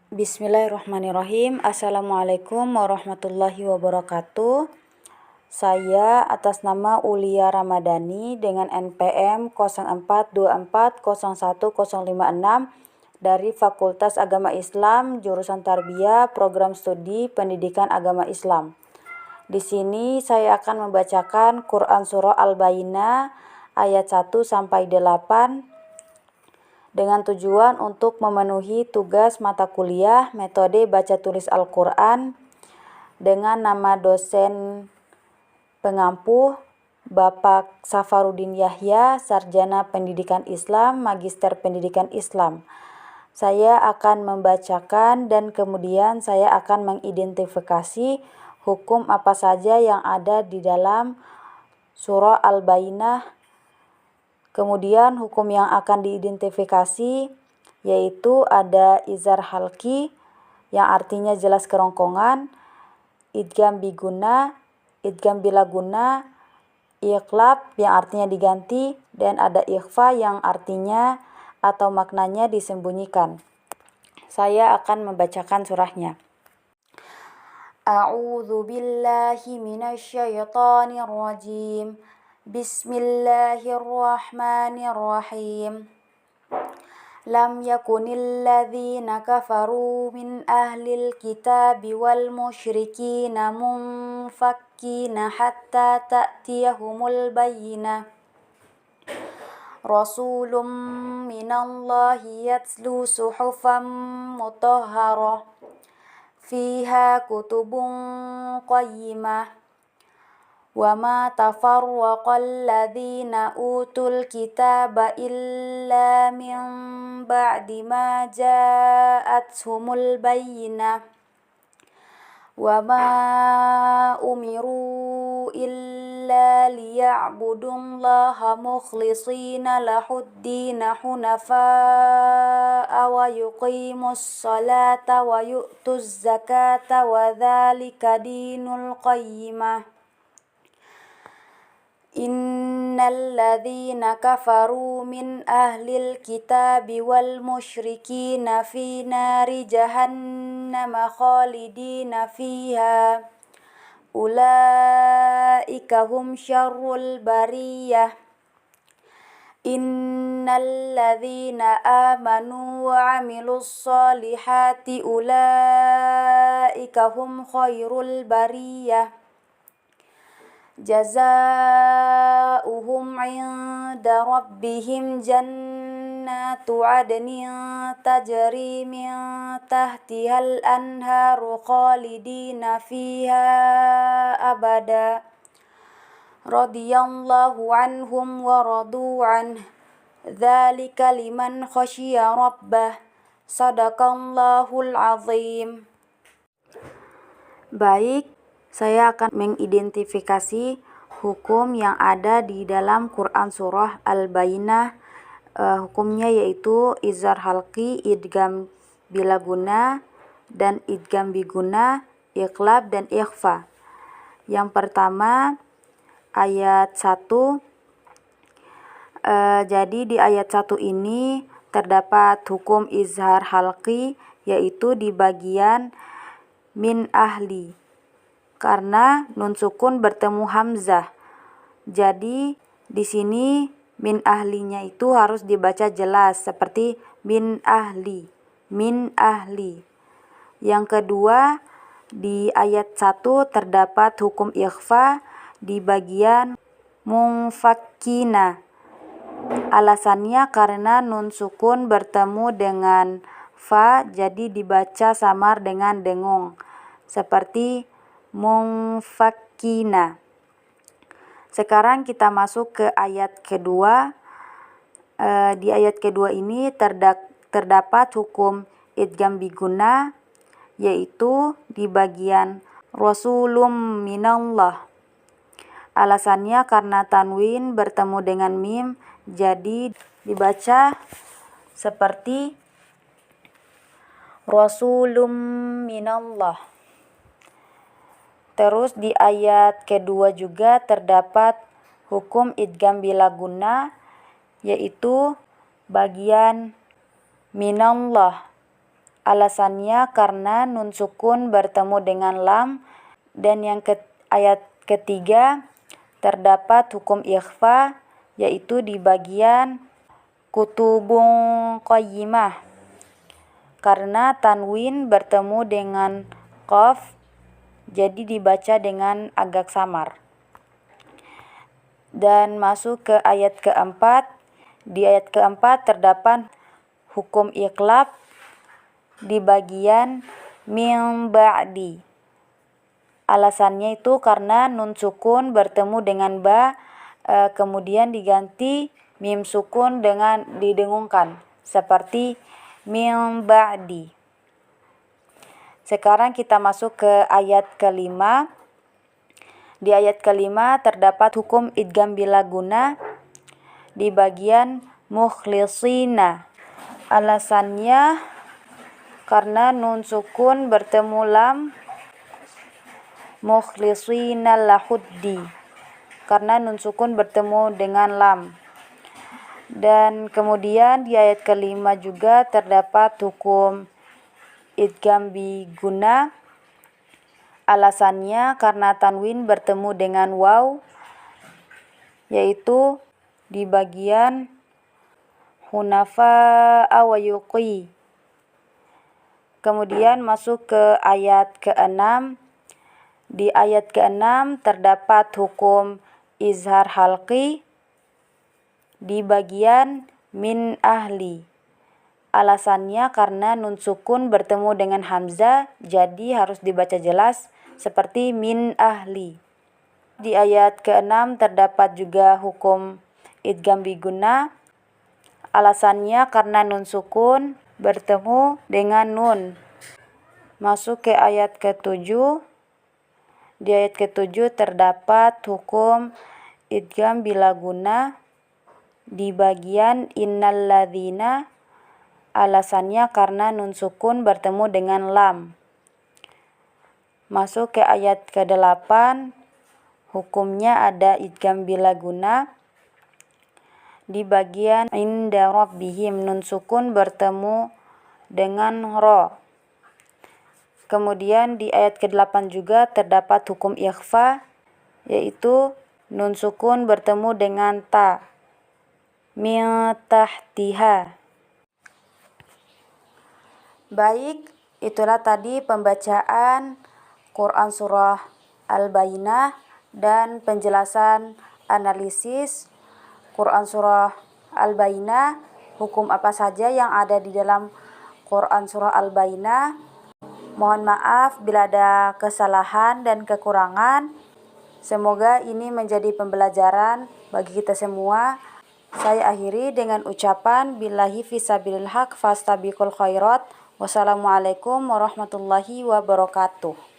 Bismillahirrahmanirrahim. Assalamualaikum warahmatullahi wabarakatuh. Saya atas nama Ulia Ramadhani dengan NPM 0424010056 dari Fakultas Agama Islam, jurusan Tarbiyah, Program Studi Pendidikan Agama Islam. Di sini saya akan membacakan Quran Surah Al-Bayyinah ayat 1 sampai 8 dengan tujuan untuk memenuhi tugas mata kuliah metode baca tulis Al-Quran dengan nama dosen pengampu Bapak Safarudin Yahya, Sarjana Pendidikan Islam, Magister Pendidikan Islam. Saya akan membacakan dan kemudian saya akan mengidentifikasi hukum apa saja yang ada di dalam surah Al-Bayyinah. Kemudian hukum yang akan diidentifikasi yaitu ada izhar halqi yang artinya jelas kerongkongan, idgham biguna, idgham bila guna, iqlab yang artinya diganti, dan ada ikhfa yang artinya atau maknanya disembunyikan. Saya akan membacakan surahnya. A'udzu billahi minasyaitonir rajim. Bismillahirrahmanirrahim. Lam yakunil ladzina kafaru min ahlil kitabi wal musyrikina munfakkina hatta ta'tiyahumul bayyinah. Rasulun minallahi yatlu suhufan mutahharah fiha kutubun qayyimah. وَمَا تَفَرَّقَ الَّذِينَ أُوتُوا الْكِتَابَ إِلَّا مِنْ بَعْدِ مَا جَاءَتْهُمُ الْبَيِّنَةُ وَمَا أُمِرُوا إِلَّا لِيَعْبُدُوا اللَّهَ مُخْلِصِينَ لَهُ الدِّينَ حُنَفَاءَ وَيُقِيمُوا الصَّلَاةَ وَيُؤْتُوا الزَّكَاةَ وَذَلِكَ دِينُ الْقَيِّمَةِ. Innal ladzina kafaru min ahlil kitabi wal musyrikina fi nari jahannam khalidina fiha ulaika hum syarrul bariyah. Innal ladzina amanu wa 'amilus solihati ulaika hum khairul bariyah. Jazaa'uhum 'inda rabbihim jannatu 'adnin tajri min tahtihal anharu khalidina fiha abada. Radiyallahu anhum wa radu anhu. Dzalika liman khasyiya rabbah. Shadaqallahul azim. Baik, saya akan mengidentifikasi hukum yang ada di dalam Quran Surah Al-Bayyinah. Hukumnya yaitu izhar halqi, idgham bila guna, dan idgham biguna, iqlab, dan ikhfa. Yang pertama, ayat 1. Jadi di ayat 1 ini terdapat hukum izhar halqi, yaitu di bagian min ahli, karena nun sukun bertemu hamzah. Jadi di sini min ahlinya itu harus dibaca jelas seperti min ahli, min ahli. Yang kedua, di ayat 1 terdapat hukum ikhfa di bagian munfakkina. Alasannya karena nun sukun bertemu dengan fa, jadi dibaca samar dengan dengung seperti munfakkina. Sekarang kita masuk ke ayat kedua. Di ayat kedua ini terdapat hukum idgham biguna, yaitu di bagian Rasulum minallah. Alasannya karena tanwin bertemu dengan mim, jadi dibaca seperti Rasulum minallah. Terus di ayat kedua juga terdapat hukum idgham bila guna, yaitu bagian minallah. Alasannya karena nun sukun bertemu dengan lam. Dan ayat ketiga terdapat hukum ikhfa, yaitu di bagian kutubun qayyimah karena tanwin bertemu dengan qaf, jadi dibaca dengan agak samar. Dan masuk ke ayat keempat. Di ayat keempat terdapat hukum iqlab di bagian min ba'di. Alasannya itu karena nun sukun bertemu dengan ba, kemudian diganti mim sukun dengan didengungkan, seperti min ba'di. Sekarang kita masuk ke ayat kelima. Di ayat kelima terdapat hukum idgham bila guna di bagian mukhlisina. Alasannya karena nun sukun bertemu lam, mukhlisina lahuddi, karena nun sukun bertemu dengan lam. Dan kemudian di ayat kelima juga terdapat hukum idgham bi guna. Alasannya karena tanwin bertemu dengan waw, yaitu di bagian hunafa'a wa yuqi. Kemudian masuk ke ayat ke-6. Di ayat ke-6 terdapat hukum izhar halqi di bagian min ahli. Alasannya karena nun sukun bertemu dengan hamzah, jadi harus dibaca jelas seperti min ahli. Di ayat ke-6 terdapat juga hukum idgham bi gunna. Alasannya karena nun sukun bertemu dengan nun. Masuk ke ayat ke-7. Di ayat ke-7 terdapat hukum idgham bila guna di bagian innalladzina. Alasannya karena nun sukun bertemu dengan lam. Masuk ke ayat ke-8. Hukumnya ada idgham bila guna di bagian inda rabbihim, nun sukun bertemu dengan ro. Kemudian di ayat ke-8 juga terdapat hukum ikhfa, yaitu nun sukun bertemu dengan ta, min tahtiha. Baik, itulah tadi pembacaan Quran Surah Al-Bayyinah dan penjelasan analisis Quran Surah Al-Bayyinah, hukum apa saja yang ada di dalam Quran Surah Al-Bayyinah. Mohon maaf bila ada kesalahan dan kekurangan. Semoga ini menjadi pembelajaran bagi kita semua. Saya akhiri dengan ucapan billahi fisabilil haq fastabiqul khairat. Wassalamualaikum warahmatullahi wabarakatuh.